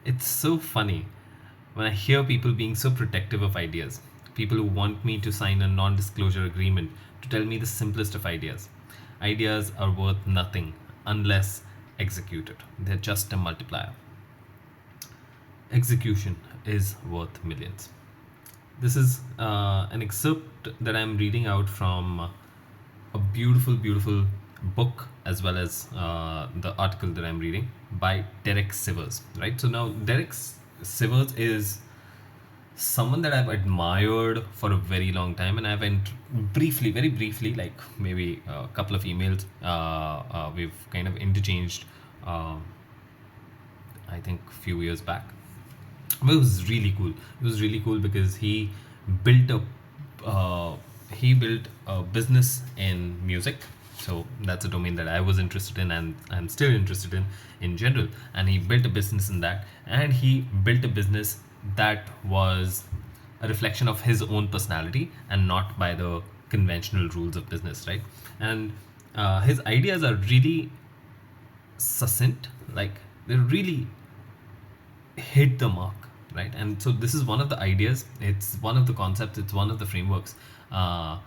It's so funny when I hear people being so protective of ideas. People who want me to sign a non disclosure agreement to tell me the simplest of ideas. Ideas are worth nothing unless executed, they're just a multiplier. Execution is worth millions. This is an excerpt that I'm reading out from a beautiful, beautiful book, as well as the article that I'm reading by Derek Sivers. Right. So now Derek Sivers is someone that I've admired for a very long time, and I've briefly, very briefly, like maybe a couple of emails, we've kind of interchanged. Uh, I think a few years back. But it was really cool. It was really cool because built a he built a business in music. So that's a domain that I was interested in, and I'm still interested in general. And he built a business in that, and he built a business that was a reflection of his own personality and not by the conventional rules of business, right? And his ideas are really succinct, like they're really hit the mark, right? And so this is one of the ideas, it's one of the concepts, it's one of the frameworks uh,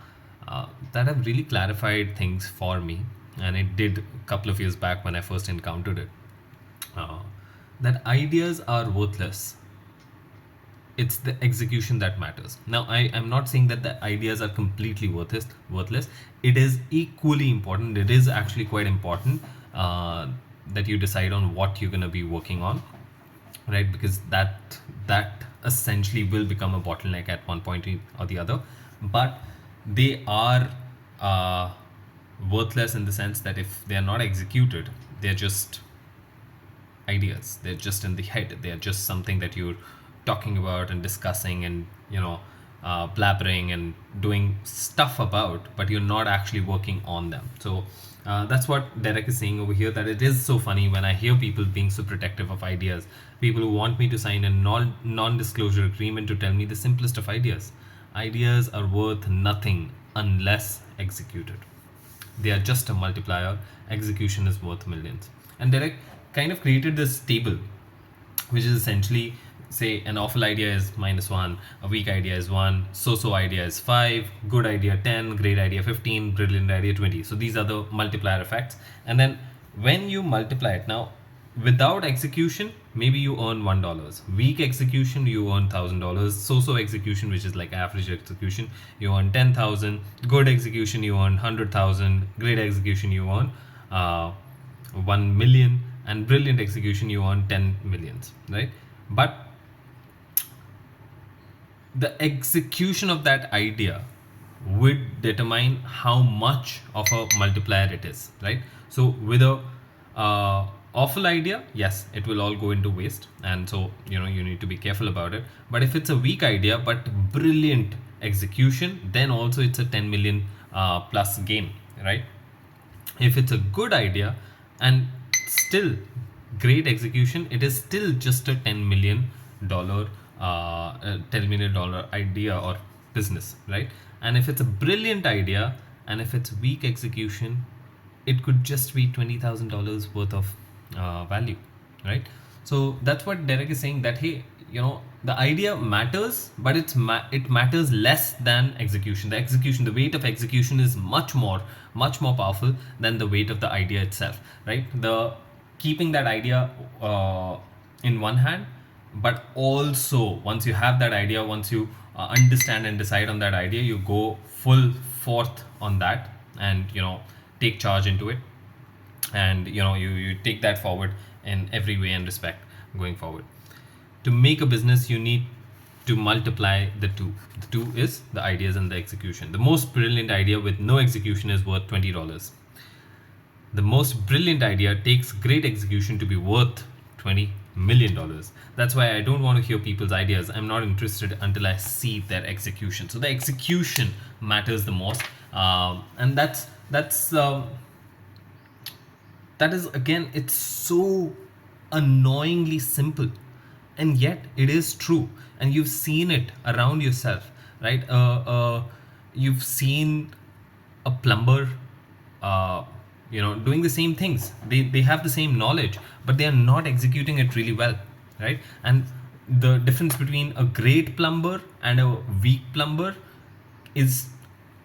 that have really clarified things for me, and it did a couple of years back when I first encountered it. uh, that ideas are worthless, it's the execution that matters. Now I am not saying that the ideas are completely worthless. It is equally important, it is actually quite important, that you decide on what you're going to be working on, right? Because that essentially will become a bottleneck at one point or the other. But they are uh, worthless in the sense that if they are not executed, they're just ideas, they're just in the head, they're just something that you're talking about and discussing and blabbering and doing stuff about, but you're not actually working on them. So that's what Derek is saying over here, that it is so funny when I hear people being so protective of ideas, people who want me to sign a non-disclosure agreement to tell me the simplest of ideas. Ideas are worth nothing unless executed. They are just a multiplier. Execution is worth millions. And Derek kind of created this table, which is essentially, say an awful idea is -1, a weak idea is 1, so idea is 5, good idea 10, great idea 15, brilliant idea 20. So these are the multiplier effects. And then when you multiply it, now without execution, maybe you earn $1. Weak execution, you earn $1,000. So execution, which is like average execution, you earn 10,000. Good execution, you earn 100,000. Great execution, you earn 1 million. And brilliant execution, you earn 10 millions, right? But the execution of that idea would determine how much of a multiplier it is, right? So with a awful idea, yes, it will all go into waste, and so you need to be careful about it. But if it's a weak idea but brilliant execution, then also it's a 10 million plus gain, right? If it's a good idea and still great execution, it is still just a $10 million idea or business, right? And if it's a brilliant idea and if it's weak execution, it could just be $20,000 worth of value, right? So that's what Derek is saying, that hey, the idea matters, but it matters less than execution. The weight of execution is much more powerful than the weight of the idea itself, right? The keeping that idea in one hand, but also once you have that idea, once you understand and decide on that idea, you go full forth on that, and take charge into it, and you take that forward in every way and respect going forward. To make a business, you need to multiply the two. The two is the ideas and the execution. The most brilliant idea with no execution is worth $20. The most brilliant idea takes great execution to be worth $20 million. That's why I don't want to hear people's ideas. I'm not interested until I see their execution. So the execution matters the most, and that is, again, it's so annoyingly simple, and yet it is true, and you've seen it around yourself, right? You've seen a plumber doing the same things. They have the same knowledge, but they are not executing it really well, right? And the difference between a great plumber and a weak plumber is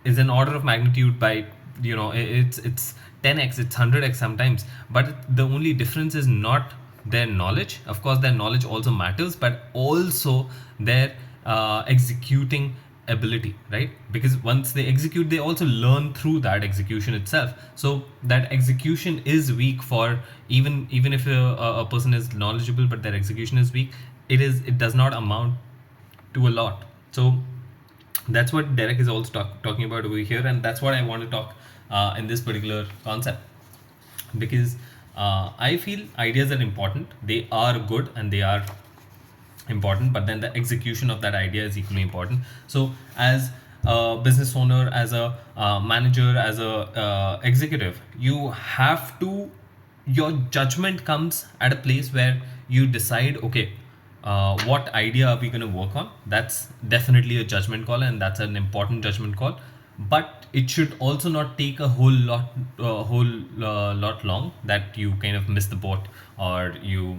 is an order of magnitude by, it's 10x, it's 100x sometimes. But the only difference is not their knowledge. Of course their knowledge also matters, but also their executing ability, right? Because once they execute, they also learn through that execution itself. So that execution is weak for, even if a person is knowledgeable but their execution is weak, it does not amount to a lot. So that's what Derek is also talking about over here, and that's what I want to talk in this particular concept. Because I feel ideas are important, they are good and they are important, but then the execution of that idea is equally important. So as a business owner, as a manager, as a executive, you have to, your judgment comes at a place where you decide, okay, what idea are we going to work on? That's definitely a judgment call, and that's an important judgment call. But it should also not take a whole lot long that you kind of miss the boat, or you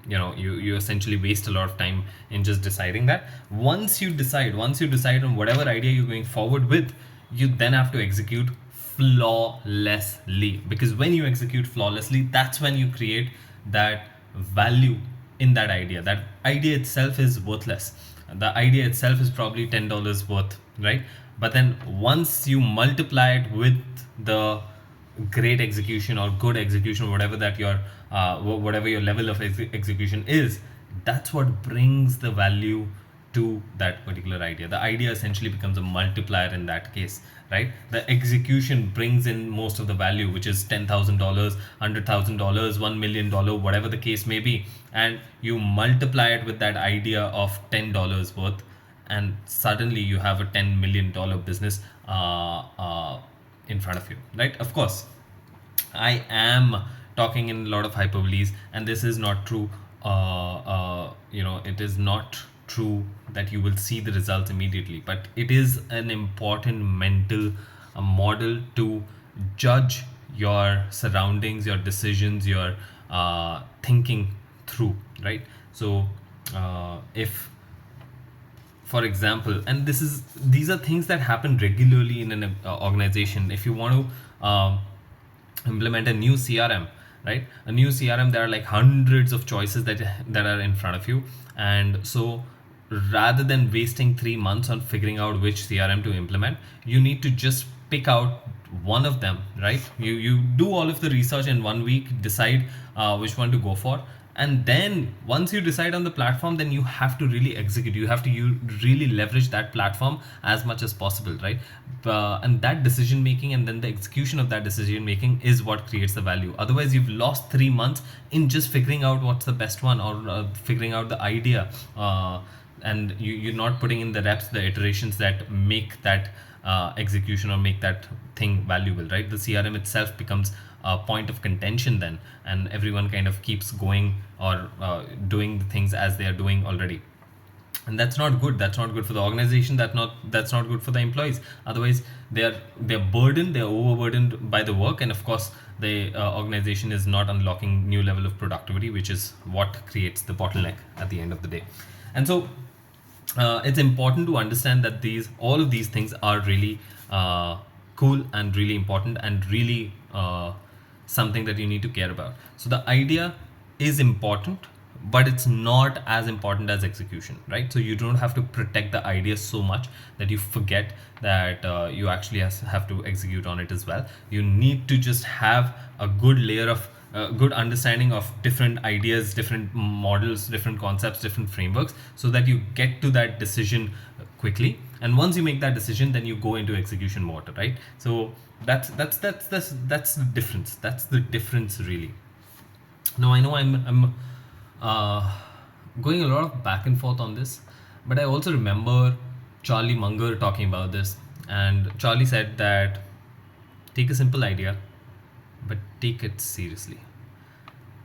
essentially waste a lot of time in just deciding that. Once you decide on whatever idea you're going forward with, you then have to execute flawlessly. Because when you execute flawlessly, that's when you create that value in that idea. That idea itself is worthless, the idea itself is probably $10 worth, right? But then once you multiply it with the great execution or good execution, whatever that your whatever your level of execution is, that's what brings the value to that particular idea. The idea essentially becomes a multiplier in that case, right? The execution brings in most of the value, which is $10,000, $100,000, $1 million, whatever the case may be. And you multiply it with that idea of $10 worth, and suddenly you have a $10 million business in front of you, right? Of course, I am talking in a lot of hyperboles, and this is not true. It is not true that you will see the results immediately, but it is an important mental model to judge your surroundings, your decisions, your thinking through, right? So, if, for example, and these are things that happen regularly in an organization. If you want to implement a new CRM, right? A new CRM, there are like hundreds of choices that are in front of you. And so rather than wasting 3 months on figuring out which CRM to implement, you need to just pick out one of them, right? You do all of the research in 1 week, decide which one to go for. And then once you decide on the platform, then you have to really execute, you have to really leverage that platform as much as possible, right? And that decision making and then the execution of that decision making is what creates the value. Otherwise you've lost 3 months in just figuring out what's the best one, or figuring out the idea, and you're not putting in the reps, the iterations that make that execution or make that thing valuable, right? The CRM itself becomes a point of contention then, and everyone kind of keeps going, or doing the things as they are doing already. And that's not good, that's not good for the organization, that's not good for the employees. Otherwise they're burdened, they're overburdened by the work, and of course the organization is not unlocking new level of productivity, which is what creates the bottleneck at the end of the day. And so it's important to understand that all of these things are really cool and really important, and really something that you need to care about. So the idea is important, but it's not as important as execution, right? So you don't have to protect the idea so much that you forget that you actually have to execute on it as well. You need to just have a good layer of good understanding of different ideas, different models, different concepts, different frameworks, so that you get to that decision quickly. And once you make that decision, then you go into execution mode, right? So that's the difference. That's the difference, really. Now I know I'm going a lot of back and forth on this, but I also remember Charlie Munger talking about this, and Charlie said that take a simple idea, but take it seriously.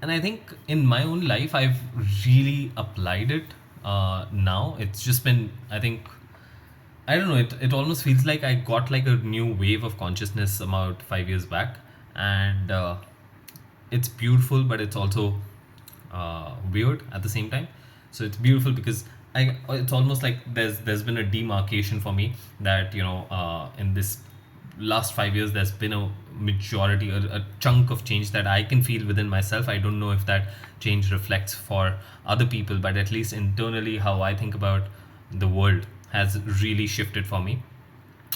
And I think in my own life, I've really applied it. Now it's just been, I think, I don't know, it almost feels like I got like a new wave of consciousness about 5 years back. And it's beautiful, but it's also weird at the same time. So it's beautiful because it's almost like there's been a demarcation for me that in this last 5 years there's been a majority, a chunk of change that I can feel within myself. I don't know if that change reflects for other people, but at least internally how I think about the world has really shifted for me,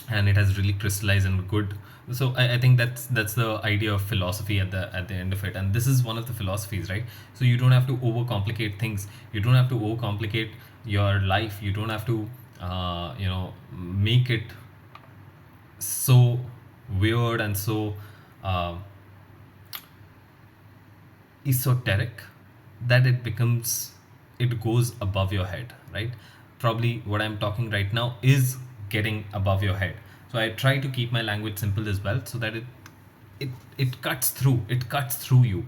and it has really crystallized in good. So I think that's the idea of philosophy at the end of it, and this is one of the philosophies, right? So you don't have to overcomplicate things, you don't have to overcomplicate your life, you don't have to make it so weird and so uh, esoteric that it goes above your head, right? Probably what I'm talking right now is getting above your head. So I try to keep my language simple as well, so that it cuts through you.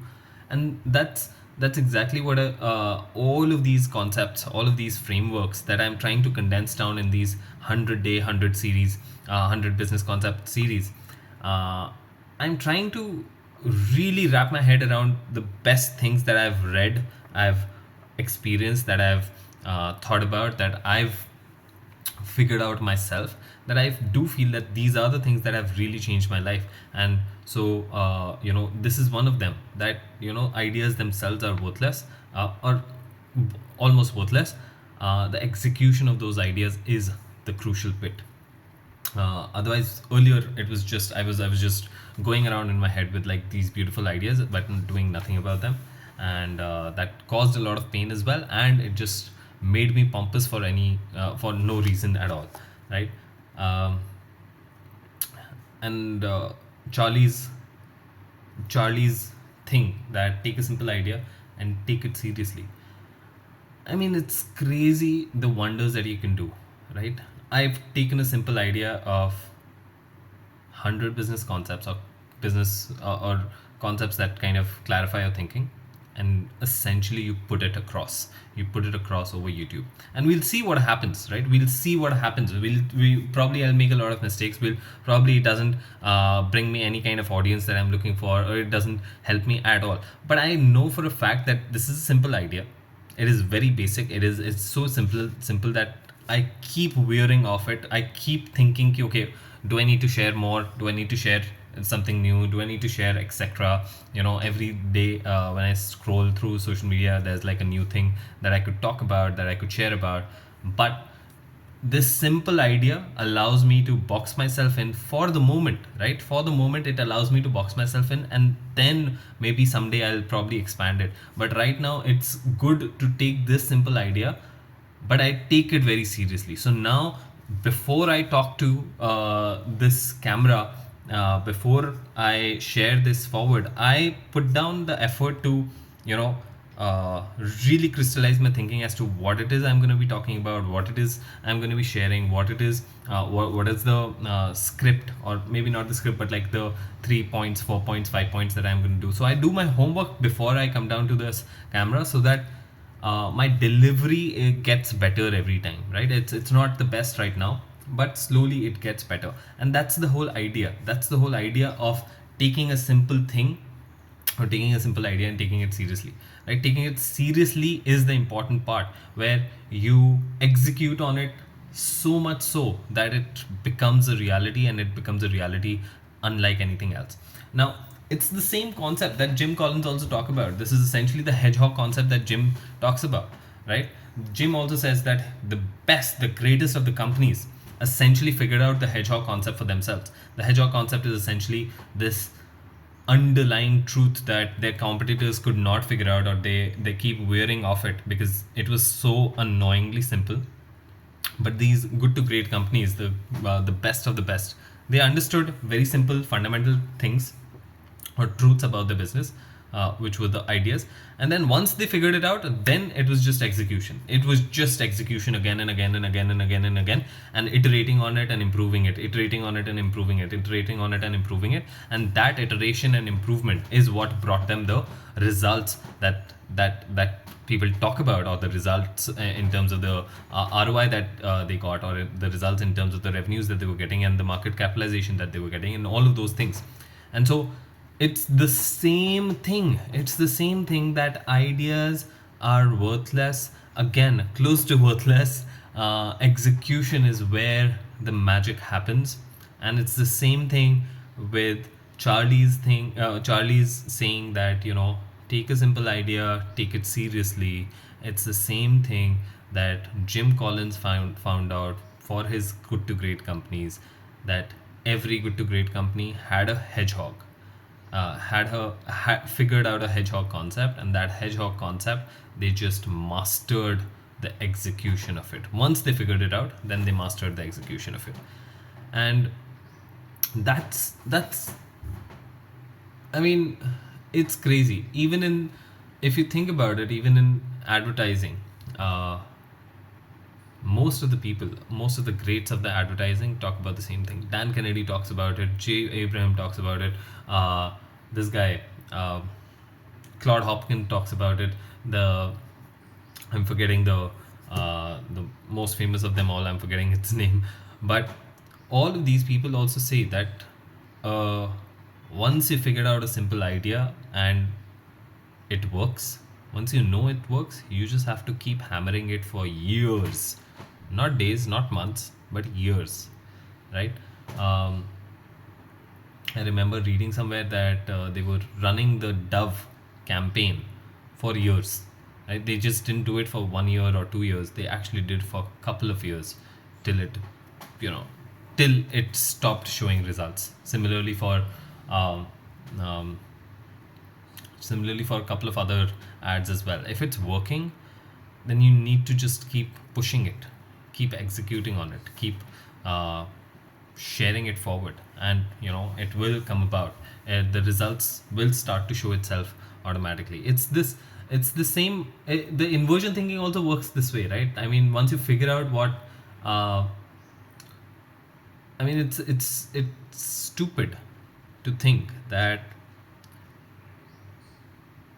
And that's exactly what all of these concepts, all of these frameworks that I'm trying to condense down in these 100-day 100 series, 100 business concept series. I'm trying to really wrap my head around the best things that I've read, I've experienced, that I've thought about, that I've figured out myself, that I do feel that these are the things that have really changed my life. And so this is one of them, that ideas themselves are worthless, or almost worthless. The execution of those ideas is the crucial bit. Otherwise, earlier it was just I was just going around in my head with like these beautiful ideas but doing nothing about them, and that caused a lot of pain as well, and it just made me pompous for no reason at all, right? um, and Charlie's thing, that take a simple idea and take it seriously. I mean, it's crazy the wonders that you can do, right? I've taken a simple idea of 100 business concepts, or business or concepts that kind of clarify your thinking, and essentially you put it across over YouTube, and we'll see what happens, right? We'll see what happens. We probably, I'll make a lot of mistakes. Will probably, it doesn't bring me any kind of audience that I'm looking for, or it doesn't help me at all, but I know for a fact that this is a simple idea. It is very basic. It's so simple that I keep wearing off it. I keep thinking, okay, do I need to share more? Do I need to share something new? Do I need to share, etc.? Every day when I scroll through social media, there's like a new thing that I could talk about, that I could share about. But this simple idea allows me to box myself in for the moment, right? For the moment, it allows me to box myself in, and then maybe someday I'll probably expand it. But right now, it's good to take this simple idea, but I take it very seriously. So now, before I talk to this camera, before I share this forward, I put down the effort to, you know, really crystallize my thinking as to what it is I'm going to be talking about, what it is I'm going to be sharing, what it is, what is the script, or maybe not the script, but like the 3 points, 4 points, 5 points that I'm going to do. So I do my homework before I come down to this camera, so that my delivery gets better every time, right? It's not the best right now, but slowly it gets better, and that's the whole idea. That's the whole idea of taking a simple thing, or taking a simple idea and taking it seriously, right? Taking it seriously is the important part, where you execute on it so much so that it becomes a reality, and it becomes a reality unlike anything else. Now, it's the same concept that Jim Collins also talk about. This is essentially the hedgehog concept that Jim talks about, right? Jim also says that the greatest of the companies essentially figured out the hedgehog concept for themselves. The hedgehog concept is essentially this underlying truth that their competitors could not figure out, or they keep wearing off it because it was so annoyingly simple. But these good to great companies, the best of the best, they understood very simple fundamental things or truths about the business, which were the ideas. And then once they figured it out, then it was just execution. It was just execution again and again and again and again and again, and iterating on it and improving it, iterating on it and improving it, iterating on it and improving it. And that iteration and improvement is what brought them the results that people talk about, or the results in terms of the ROI that they got, or the results in terms of the revenues that they were getting, and the market capitalization that they were getting, and all of those things. And so It's the same thing. It's the same thing that ideas are worthless, again close to worthless. Execution is where the magic happens. And it's the same thing with Charlie's saying that, take a simple idea, take it seriously. It's the same thing that Jim Collins found out for his good to great companies, that every good to great company had a hedgehog, had figured out a hedgehog concept, and that hedgehog concept, they just mastered the execution of it. Once they figured it out, then they mastered the execution of it. And that's I mean, it's crazy. Even in, if you think about it, even in advertising, uh, most of the greats of the advertising talk about the same thing. Dan Kennedy talks about it. Jay Abraham talks about it. This guy, uh, Claude Hopkins talks about it. The I'm forgetting the most famous of them all. I'm forgetting its name, but all of these people also say that uh, once you figured out a simple idea and it works, once you know it works, you just have to keep hammering it for years, not days, not months, but years, right? Um, I remember reading somewhere that they were running the Dove campaign for years. Right? They just didn't do it for 1 year or 2 years. They actually did for a couple of years, till it, you know, till it stopped showing results. Um, um, Similarly for a couple of other ads as well. If it's working, then you need to just keep pushing it, keep executing on it, keep uh, sharing it forward, and it will come about. The results will start to show itself automatically. It's the same. The inversion thinking also works this way, right? I mean, once you figure out what uh, I mean, it's stupid to think that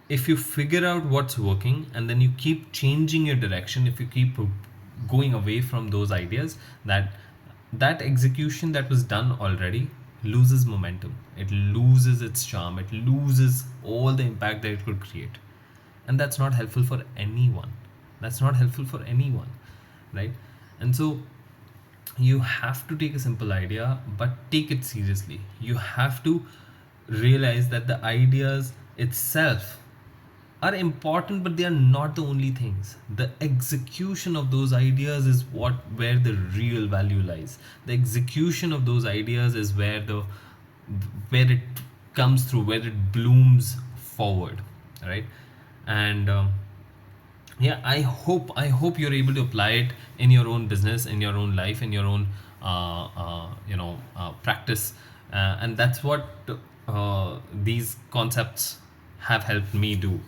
if you figure out what's working and then you keep changing your direction, if you keep going away from those ideas, that execution that was done already loses momentum, it loses its charm, it loses all the impact that it could create. And that's not helpful for anyone. That's not helpful for anyone, right? And so you have to take a simple idea, but take it seriously. You have to realize that the ideas itself are important, but they are not the only things. The execution of those ideas is where the real value lies. The execution of those ideas is where it comes through, where it blooms forward, right? And yeah, I hope you're able to apply it in your own business, in your own life, in your own practice. And that's what these concepts have helped me do.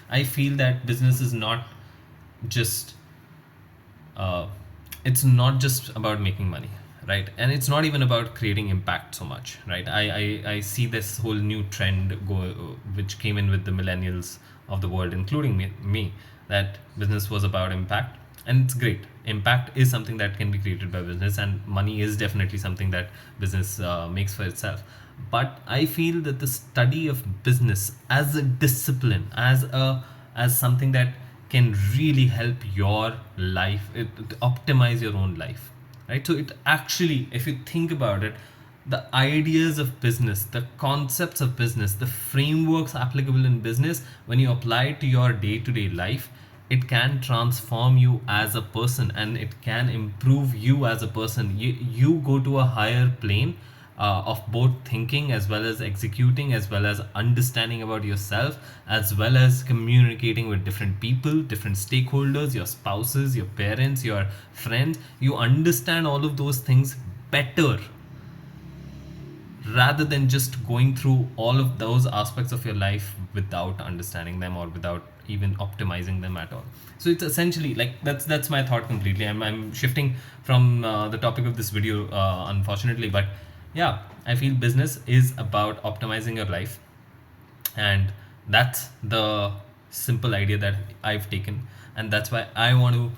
I feel that business is not just uh, it's not just about making money, right? And it's not even about creating impact so much, right? I see this whole new trend which came in with the millennials of the world, including me, that business was about impact. And it's great. Impact is something that can be created by business, and money is definitely something that business makes for itself. But I feel that the study of business as a discipline, as something that can really help your life, it optimize your own life, right? So it actually, if you think about it, the ideas of business, the concepts of business, the frameworks applicable in business, when you apply it to your day-to-day life, it can transform you as a person, and it can improve you as a person. You go to a higher plane of both thinking as well as executing, as well as understanding about yourself, as well as communicating with different people, different stakeholders, your spouses, your parents, your friends. You understand all of those things better, rather than just going through all of those aspects of your life without understanding them or without even optimizing them at all. So it's essentially like that's my thought completely. I'm shifting from the topic of this video, unfortunately, but yeah, I feel business is about optimizing your life, and that's the simple idea that I've taken. And that's why I want to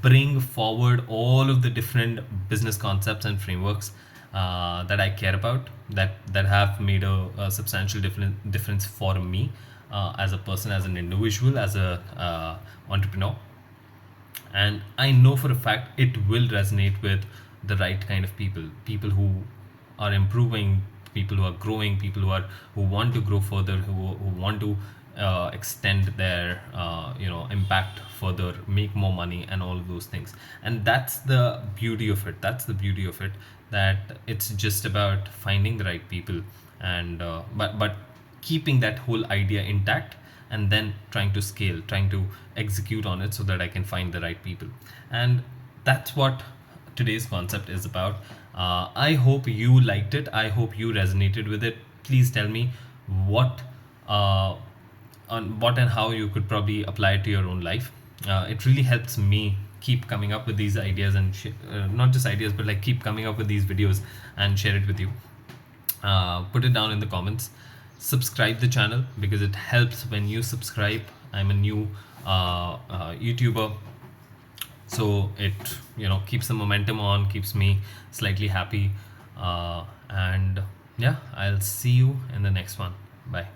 bring forward all of the different business concepts and frameworks that I care about, that have made a substantial difference for me as a person, as an individual, as a entrepreneur. And I know for a fact it will resonate with the right kind of people who are improving, people who are growing, people who want to grow further, who want to extend their impact further, make more money, and all of those things. And that's the beauty of it, that it's just about finding the right people, and but keeping that whole idea intact, and then trying to scale, trying to execute on it so that I can find the right people. And that's what today's concept is about. I hope you liked it. I hope you resonated with it. Please tell me what uh, on what and how you could probably apply it to your own life. It really helps me keep coming up with these ideas, and not just ideas, but like keep coming up with these videos and share it with you. Put it down in the comments. Subscribe the channel, because it helps when you subscribe. I'm a new YouTuber, so it keeps the momentum on, keeps me slightly happy. And yeah, I'll see you in the next one. Bye.